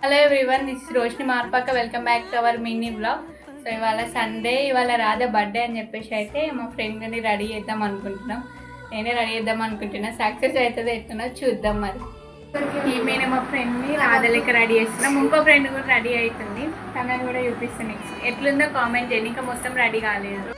Hello everyone, this Roshini Marpaka. Welcome back to our mini blog. So ఇవాళ Sunday, ఇవాళ Radha birthday అని చెప్పేసి అయితే మా ఫ్రెండ్ని రెడీ చేద్దాం అనుకుంటున్నాం. నేనే రెడీ చేద్దాం అనుకుంటున్నా. సక్సెస్ అవుతుందో ఎట్లనో చూద్దాం. మరి ఈమెనే మా ఫ్రెండ్ని రాధ లెక్క రెడీ చేస్తున్నాం. ఇంకో ఫ్రెండ్ కూడా రెడీ అవుతుంది. తనని కూడా చూపిస్తాను. నెక్స్ట్ ఎట్లుందో కామెంట్ చేయండి. ఇంకా మొత్తం రెడీ కాలేదు.